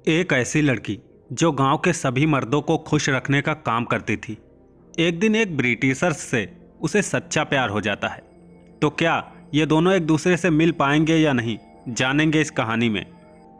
एक ऐसी लड़की जो गांव के सभी मर्दों को खुश रखने का काम करती थी। एक दिन एक ब्रिटिशर्स से उसे सच्चा प्यार हो जाता है। तो क्या ये दोनों एक दूसरे से मिल पाएंगे या नहीं, जानेंगे इस कहानी में।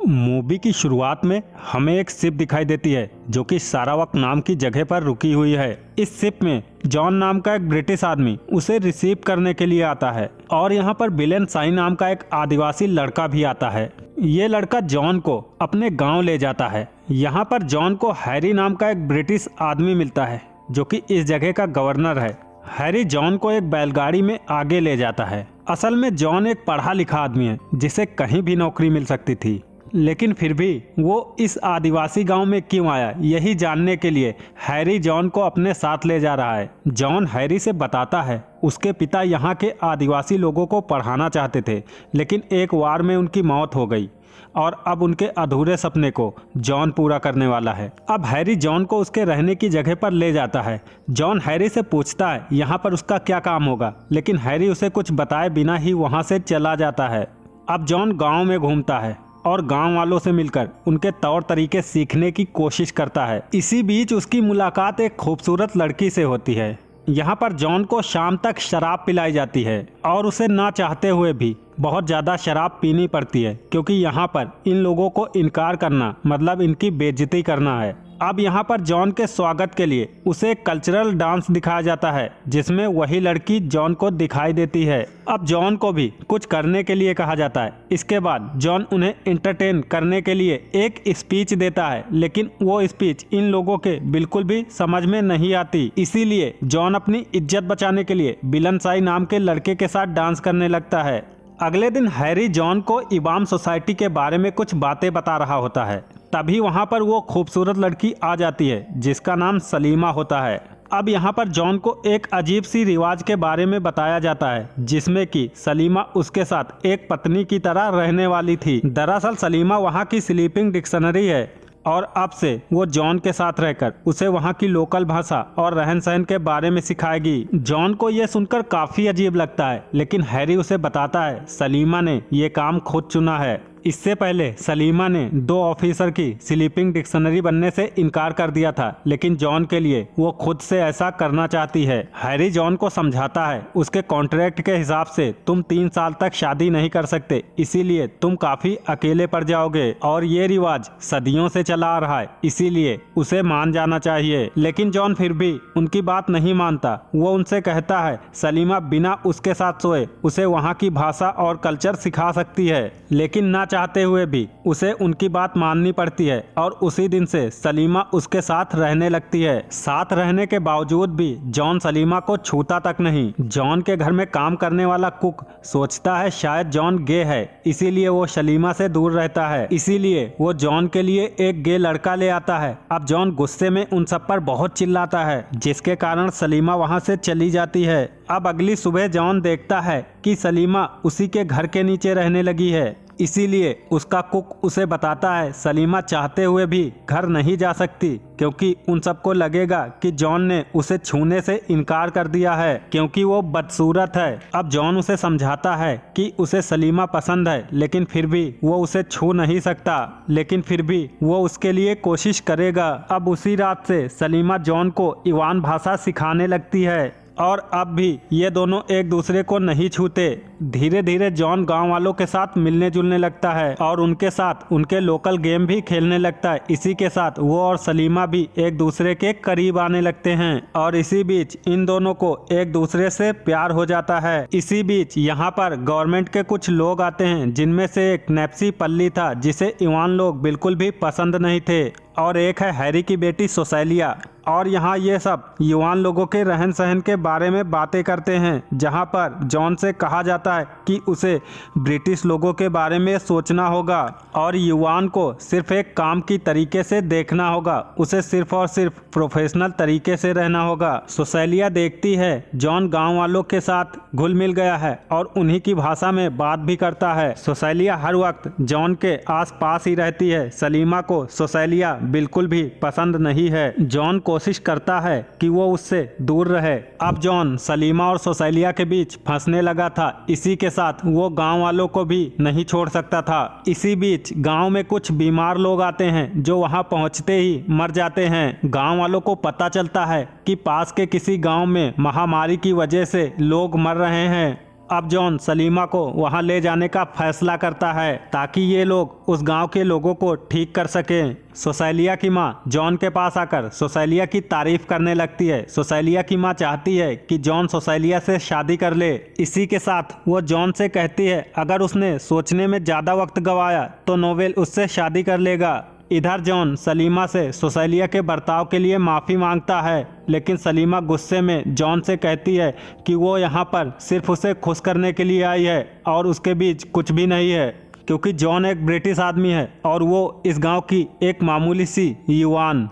मूवी की शुरुआत में हमें एक शिप दिखाई देती है जो कि सारावक नाम की जगह पर रुकी हुई है। इस शिप में जॉन नाम का एक ब्रिटिश आदमी उसे रिसीव करने के लिए आता है और यहाँ पर बिलेन साई नाम का एक आदिवासी लड़का भी आता है। ये लड़का जॉन को अपने गांव ले जाता है। यहाँ पर जॉन को हैरी नाम का एक ब्रिटिश आदमी मिलता है जो कि इस जगह का गवर्नर है। हैरी जॉन को एक बैलगाड़ी में आगे ले जाता है। असल में जॉन एक पढ़ा लिखा आदमी है जिसे कहीं भी नौकरी मिल सकती थी, लेकिन फिर भी वो इस आदिवासी गांव में क्यों आया, यही जानने के लिए हैरी जॉन को अपने साथ ले जा रहा है। जॉन हैरी से बताता है उसके पिता यहाँ के आदिवासी लोगों को पढ़ाना चाहते थे, लेकिन एक वार में उनकी मौत हो गई और अब उनके अधूरे सपने को जॉन पूरा करने वाला है। अब हैरी जॉन को उसके रहने की जगह पर ले जाता है। जॉन हैरी से पूछता है यहाँ पर उसका क्या काम होगा, लेकिन हैरी उसे कुछ बताए बिना ही वहाँ से चला जाता है। अब जॉन गाँव में घूमता है और गांव वालों से मिलकर उनके तौर तरीके सीखने की कोशिश करता है। इसी बीच उसकी मुलाकात एक खूबसूरत लड़की से होती है। यहाँ पर जॉन को शाम तक शराब पिलाई जाती है और उसे ना चाहते हुए भी बहुत ज़्यादा शराब पीनी पड़ती है, क्योंकि यहाँ पर इन लोगों को इनकार करना मतलब इनकी बेइज्जती करना है। अब यहाँ पर जॉन के स्वागत के लिए उसे कल्चरल डांस दिखाया जाता है जिसमें वही लड़की जॉन को दिखाई देती है। अब जॉन को भी कुछ करने के लिए कहा जाता है। इसके बाद जॉन उन्हें एंटरटेन करने के लिए एक स्पीच देता है, लेकिन वो स्पीच इन लोगों के बिल्कुल भी समझ में नहीं आती। इसीलिए जॉन अपनी इज्जत बचाने के लिए बिलन साई नाम के लड़के के साथ डांस करने लगता है। अगले दिन हैरी जॉन को इबाम सोसाइटी के बारे में कुछ बातें बता रहा होता है। तभी वहां पर वो खूबसूरत लड़की आ जाती है जिसका नाम सलीमा होता है। अब यहाँ पर जॉन को एक अजीब सी रिवाज के बारे में बताया जाता है जिसमें कि सलीमा उसके साथ एक पत्नी की तरह रहने वाली थी। दरअसल सलीमा वहाँ की स्लीपिंग डिक्शनरी है और अब से वो जॉन के साथ रहकर उसे वहाँ की लोकल भाषा और रहन सहन के बारे में सिखाएगी। जॉन को ये सुनकर काफ़ी अजीब लगता है, लेकिन हैरी उसे बताता है सलीमा ने ये काम खुद चुना है। इससे पहले सलीमा ने 2 ऑफिसर की स्लीपिंग डिक्शनरी बनने से इनकार कर दिया था, लेकिन जॉन के लिए वो खुद से ऐसा करना चाहती है। हैरी जॉन को समझाता है उसके कॉन्ट्रैक्ट के हिसाब से तुम 3 साल तक शादी नहीं कर सकते, इसीलिए तुम काफी अकेले पड़ जाओगे और ये रिवाज सदियों से चला आ रहा है, इसीलिए उसे मान जाना चाहिए। लेकिन जॉन फिर भी उनकी बात नहीं मानता। वो उनसे कहता है सलीमा बिना उसके साथ सोए उसे वहाँ की भाषा और कल्चर सिखा सकती है, लेकिन ना चाहते हुए भी उसे उनकी बात माननी पड़ती है और उसी दिन से सलीमा उसके साथ रहने लगती है। साथ रहने के बावजूद भी जॉन सलीमा को छूता तक नहीं। जॉन के घर में काम करने वाला कुक सोचता है शायद जॉन गे है, इसीलिए वो सलीमा से दूर रहता है। इसीलिए वो जॉन के लिए एक गे लड़का ले आता है। अब जॉन गुस्से में उन सब पर बहुत चिल्लाता है, जिसके कारण सलीमा वहाँ से चली जाती है। अब अगली सुबह जॉन देखता है कि सलीमा उसी के घर के नीचे रहने लगी है, इसीलिए उसका कुक उसे बताता है सलीमा चाहते हुए भी घर नहीं जा सकती, क्योंकि उन सबको लगेगा कि जॉन ने उसे छूने से इनकार कर दिया है क्योंकि वो बदसूरत है। अब जॉन उसे समझाता है कि उसे सलीमा पसंद है, लेकिन फिर भी वो उसे छू नहीं सकता, लेकिन फिर भी वो उसके लिए कोशिश करेगा। अब उसी रात से सलीमा जॉन को इवान भाषा सिखाने लगती है और अब भी ये दोनों एक दूसरे को नहीं छूते। धीरे धीरे जॉन गांव वालों के साथ मिलने जुलने लगता है और उनके साथ उनके लोकल गेम भी खेलने लगता है। इसी के साथ वो और सलीमा भी एक दूसरे के करीब आने लगते हैं और इसी बीच इन दोनों को एक दूसरे से प्यार हो जाता है। इसी बीच यहाँ पर गवर्नमेंट के कुछ लोग आते हैं, जिनमें से एक नेप्सी पल्ली था जिसे इवान लोग बिल्कुल भी पसंद नहीं थे, और एक है हैरी की बेटी सोसेलिया। और यहाँ ये सब युवान लोगों के रहन सहन के बारे में बातें करते हैं, जहाँ पर जॉन से कहा जाता है कि उसे ब्रिटिश लोगों के बारे में सोचना होगा और युवान को सिर्फ एक काम की तरीके से देखना होगा, उसे सिर्फ और सिर्फ प्रोफेशनल तरीके से रहना होगा। सोसेलिया देखती है जॉन गांव वालों के साथ घुल मिल गया है और उन्हीं की भाषा में बात भी करता है। सोसेलिया हर वक्त जॉन के आस पास ही रहती है। सलीमा को सोसेलिया बिल्कुल भी पसंद नहीं है। जॉन को कोशिश करता है कि वो उससे दूर रहे। अब जॉन सलीमा और सोसेलिया के बीच फंसने लगा था। इसी के साथ वो गांव वालों को भी नहीं छोड़ सकता था। इसी बीच गांव में कुछ बीमार लोग आते हैं जो वहां पहुंचते ही मर जाते हैं। गांव वालों को पता चलता है कि पास के किसी गांव में महामारी की वजह से लोग मर रहे हैं। अब जॉन सलीमा को वहां ले जाने का फैसला करता है ताकि ये लोग उस गांव के लोगों को ठीक कर सकें। सोसेलिया की मां जॉन के पास आकर सोसेलिया की तारीफ करने लगती है। सोसेलिया की मां चाहती है कि जॉन सोसेलिया से शादी कर ले। इसी के साथ वो जॉन से कहती है अगर उसने सोचने में ज़्यादा वक्त गंवाया तो नोवेल उससे शादी कर लेगा। इधर जॉन सलीमा से सोसेलिया के बर्ताव के लिए माफ़ी मांगता है, लेकिन सलीमा गुस्से में जॉन से कहती है कि वो यहाँ पर सिर्फ उसे खुश करने के लिए आई है और उसके बीच कुछ भी नहीं है, क्योंकि जॉन एक ब्रिटिश आदमी है और वो इस गांव की एक मामूली सी युवान।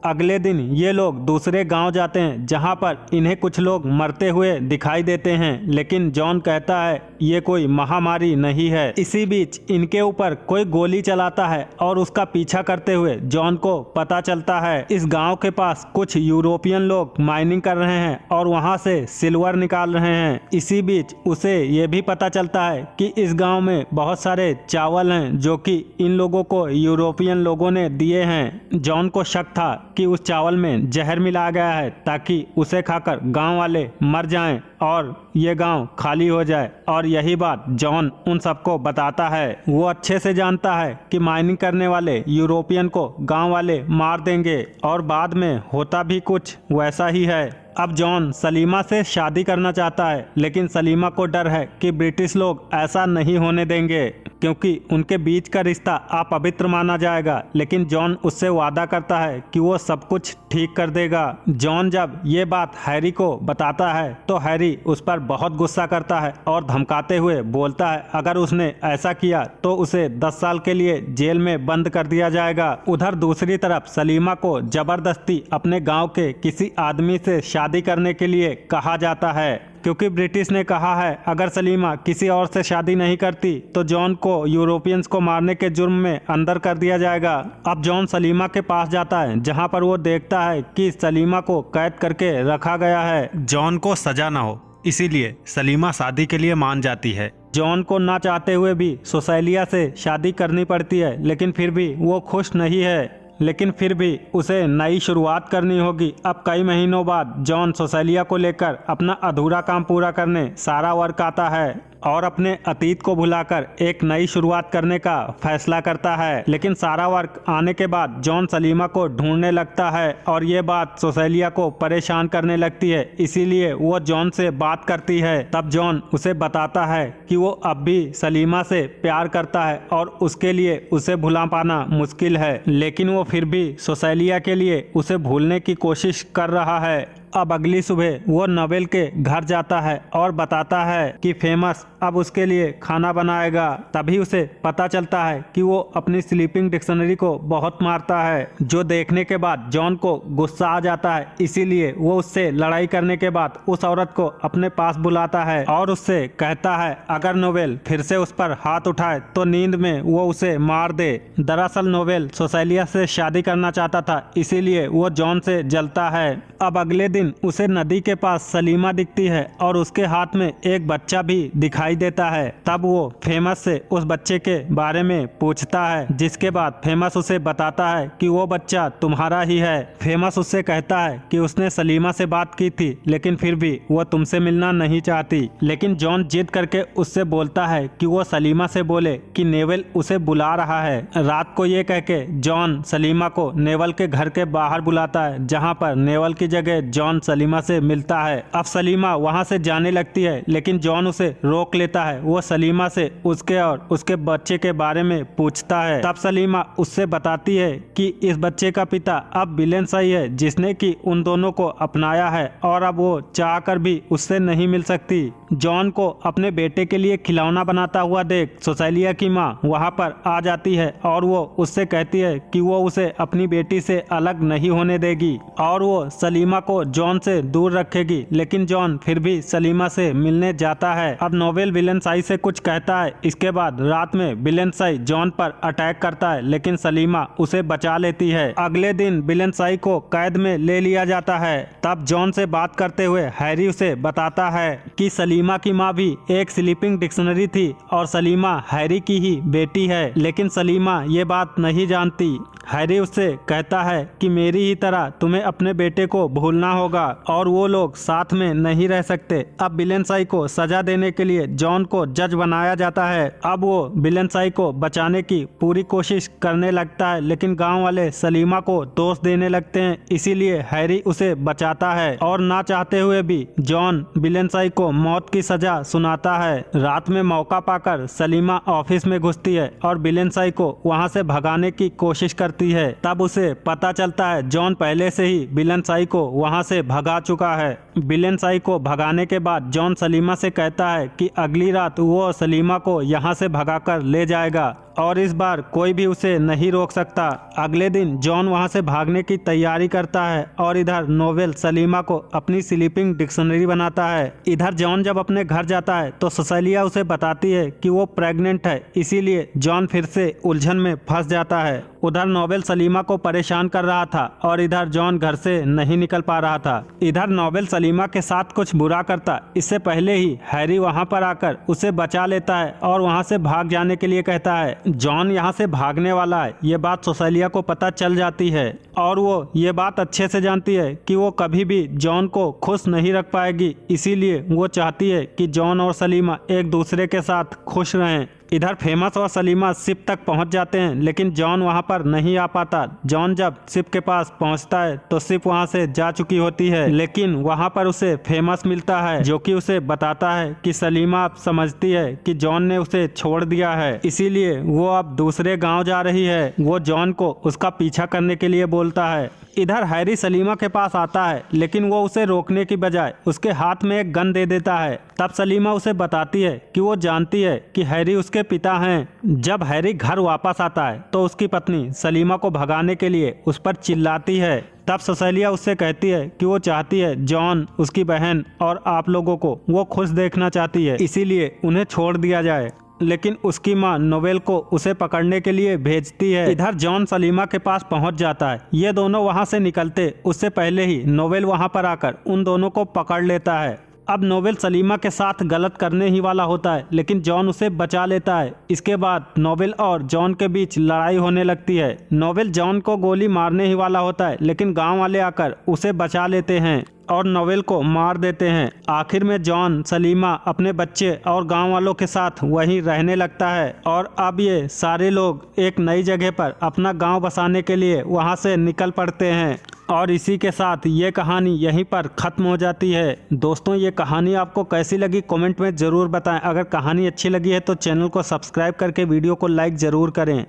अगले दिन ये लोग दूसरे गांव जाते हैं जहां पर इन्हें कुछ लोग मरते हुए दिखाई देते हैं, लेकिन जॉन कहता है ये कोई महामारी नहीं है। इसी बीच इनके ऊपर कोई गोली चलाता है और उसका पीछा करते हुए जॉन को पता चलता है इस गांव के पास कुछ यूरोपियन लोग माइनिंग कर रहे हैं और वहां से सिल्वर निकाल रहे हैं। इसी बीच उसे ये भी पता चलता है कि इस गाँव में बहुत सारे चावल हैं जो कि इन लोगों को यूरोपियन लोगों ने दिए हैं। जॉन को शक था कि उस चावल में जहर मिलाया गया है ताकि उसे खाकर गांव वाले मर जाएं और ये गांव खाली हो जाए, और यही बात जॉन उन सबको बताता है। वो अच्छे से जानता है कि माइनिंग करने वाले यूरोपियन को गांव वाले मार देंगे और बाद में होता भी कुछ वैसा ही है। अब जॉन सलीमा से शादी करना चाहता है, लेकिन सलीमा को डर है कि ब्रिटिश लोग ऐसा नहीं होने देंगे क्योंकि उनके बीच का रिश्ता अपवित्र माना जाएगा। लेकिन जॉन उससे वादा करता है कि वो सब कुछ ठीक कर देगा। जॉन जब ये बात हैरी को बताता है तो हैरी उस पर बहुत गुस्सा करता है और धमकाते हुए बोलता है अगर उसने ऐसा किया तो उसे 10 साल के लिए जेल में बंद कर दिया जाएगा। उधर दूसरी तरफ सलीमा को जबरदस्ती अपने गाँव के किसी आदमी से शादी करने के लिए कहा जाता है, क्योंकि ब्रिटिश ने कहा है अगर सलीमा किसी और से शादी नहीं करती तो जॉन को यूरोपियंस को मारने के जुर्म में अंदर कर दिया जाएगा। अब जॉन सलीमा के पास जाता है जहां पर वो देखता है कि सलीमा को कैद करके रखा गया है। जॉन को सजा ना हो इसीलिए सलीमा शादी के लिए मान जाती है। जॉन को ना चाहते हुए भी सोसेलिया से शादी करनी पड़ती है, लेकिन फिर भी वो खुश नहीं है। लेकिन फिर भी उसे नई शुरुआत करनी होगी। अब कई महीनों बाद जॉन सोसेलिया को लेकर अपना अधूरा काम पूरा करने सारा वर्क आता है और अपने अतीत को भुलाकर एक नई शुरुआत करने का फैसला करता है। लेकिन सारा वर्क आने के बाद जॉन सलीमा को ढूंढने लगता है और ये बात सोसेलिया को परेशान करने लगती है, इसीलिए वो जॉन से बात करती है। तब जॉन उसे बताता है कि वो अब भी सलीमा से प्यार करता है और उसके लिए उसे भुला पाना मुश्किल है, लेकिन वो फिर भी सोसेलिया के लिए उसे भूलने की कोशिश कर रहा है। अब अगली सुबह वो नोवेल के घर जाता है और बताता है कि फेमस अब उसके लिए खाना बनाएगा। तभी उसे पता चलता है कि वो अपनी स्लीपिंग डिक्शनरी को बहुत मारता है, जो देखने के बाद जॉन को गुस्सा आ जाता है। इसीलिए वो उससे लड़ाई करने के बाद उस औरत को अपने पास बुलाता है और उससे कहता है अगर नोवेल फिर से उस पर हाथ उठाए तो नींद में वो उसे मार दे। दरअसल नोवेल सोसेलिया से शादी करना चाहता था, इसीलिए वो जॉन से जलता है। अब अगले दिन उसे नदी के पास सलीमा दिखती है और उसके हाथ में एक बच्चा भी दिखाई देता है। तब वो फेमस से उस बच्चे के बारे में पूछता है, जिसके बाद फेमस उसे बताता है कि वो बच्चा तुम्हारा ही है। फेमस उससे कहता है कि उसने सलीमा से बात की थी, लेकिन फिर भी वो तुमसे मिलना नहीं चाहती। लेकिन जॉन जिद करके उससे बोलता है कि वो सलीमा से बोले कि नेवल उसे बुला रहा है। रात को ये कह के जॉन सलीमा को नेवल के घर के बाहर बुलाता है, जहाँ पर नेवल की जगह जॉन सलीमा से मिलता है। अब सलीमा वहां से जाने लगती है, लेकिन जॉन उसे रोक लेता है। वो सलीमा से उसके और उसके बच्चे के बारे में पूछता है। तब सलीमा उससे बताती है कि इस बच्चे का पिता अब विलेन सही है, जिसने कि उन दोनों को अपनाया है और अब वो चाहकर भी उससे नहीं मिल सकती। जॉन को अपने बेटे के लिए खिलौना बनाता हुआ देख सुशैलिया की माँ वहाँ पर आ जाती है और वो उससे कहती है कि वो उसे अपनी बेटी से अलग नहीं होने देगी और वो सलीमा को जॉन से दूर रखेगी। लेकिन जॉन फिर भी सलीमा से मिलने जाता है। अब नोवेल विलेंसाई से कुछ कहता है। इसके बाद रात में विलेंसाई जॉन पर अटैक करता है, लेकिन सलीमा उसे बचा लेती है। अगले दिन विलेंसाई को कैद में ले लिया जाता है। तब जॉन से बात करते हुए हैरी उसे बताता है कि सलीमा की माँ भी एक स्लीपिंग डिक्शनरी थी और सलीमा हैरी की ही बेटी है, लेकिन सलीमा ये बात नहीं जानती। हैरी उससे कहता है कि मेरी ही तरह तुम्हें अपने बेटे को भूलना होगा और वो लोग साथ में नहीं रह सकते। अब विलेंसाई को सजा देने के लिए जॉन को जज बनाया जाता है। अब वो विलेंसाई को बचाने की पूरी कोशिश करने लगता है, लेकिन गांव वाले सलीमा को दोष देने लगते हैं, इसीलिए हैरी उसे बचाता है और ना चाहते हुए भी जॉन विलेंसाई को मौत की सजा सुनाता है। रात में मौका पाकर सलीमा ऑफिस में घुसती है और विलेंसाई को वहाँ से भगाने की कोशिश करती है। तब उसे पता चलता है जॉन पहले से ही विलेंसाई को वहां से भगा चुका है। विलेंसाई को भगाने के बाद जॉन सलीमा से कहता है कि अगली रात वो सलीमा को यहां से भगाकर ले जाएगा और इस बार कोई भी उसे नहीं रोक सकता। अगले दिन जॉन वहां से भागने की तैयारी करता है और इधर नोवेल सलीमा को अपनी स्लीपिंग डिक्शनरी बनाता है। इधर जॉन जब अपने घर जाता है तो सुशैलिया उसे बताती है कि वो प्रेग्नेंट है, इसीलिए जॉन फिर से उलझन में फंस जाता है। उधर नोवेल सलीमा को परेशान कर रहा था और इधर जॉन घर से नहीं निकल पा रहा था। इधर नोवेल सलीमा के साथ कुछ बुरा करता इससे पहले ही हैरी वहां पर आकर उसे बचा लेता है और वहां से भाग जाने के लिए कहता है। जॉन यहाँ से भागने वाला है, ये बात सुशैलिया को पता चल जाती है और वो ये बात अच्छे से जानती है कि वो कभी भी जॉन को खुश नहीं रख पाएगी, इसीलिए वो चाहती है कि जॉन और सलीमा एक दूसरे के साथ खुश रहें। इधर फेमस और सलीमा शिप तक पहुंच जाते हैं, लेकिन जॉन वहां पर नहीं आ पाता। जॉन जब शिप के पास पहुंचता है तो शिप वहां से जा चुकी होती है, लेकिन वहां पर उसे फेमस मिलता है जो कि उसे बताता है कि सलीमा समझती है कि जॉन ने उसे छोड़ दिया है, इसीलिए वो अब दूसरे गांव जा रही है। वो जॉन को उसका पीछा करने के लिए बोलता है। इधर हैरी सलीमा के पास आता है, लेकिन वो उसे रोकने की बजाय उसके हाथ में एक गन दे देता है। तब सलीमा उसे बताती है कि वो जानती है कि हैरी उसके पिता हैं। जब हैरी घर वापस आता है तो उसकी पत्नी सलीमा को भगाने के लिए उस पर चिल्लाती है। तब सुशैलिया उससे कहती है कि वो चाहती है जॉन, उसकी बहन और आप लोगों को वो खुश देखना चाहती है, इसीलिए उन्हें छोड़ दिया जाए। लेकिन उसकी मां नोवेल को उसे पकड़ने के लिए भेजती है। इधर जॉन सलीमा के पास पहुंच जाता है। ये दोनों वहां से निकलते उससे पहले ही नोवेल वहां पर आकर उन दोनों को पकड़ लेता है। अब नोवेल सलीमा के साथ गलत करने ही वाला होता है, लेकिन जॉन उसे बचा लेता है। इसके बाद नोवेल और जॉन के बीच लड़ाई होने लगती है। नोवेल जॉन को गोली मारने ही वाला होता है, लेकिन गांव वाले आकर उसे बचा लेते हैं और नोवेल को मार देते हैं। आखिर में जॉन सलीमा अपने बच्चे और गांव वालों के साथ वहीं रहने लगता है और अब ये सारे लोग एक नई जगह पर अपना गांव बसाने के लिए वहां से निकल पड़ते हैं। और इसी के साथ ये कहानी यहीं पर ख़त्म हो जाती है। दोस्तों, ये कहानी आपको कैसी लगी कमेंट में ज़रूर बताएं। अगर कहानी अच्छी लगी है तो चैनल को सब्सक्राइब करके वीडियो को लाइक ज़रूर करें।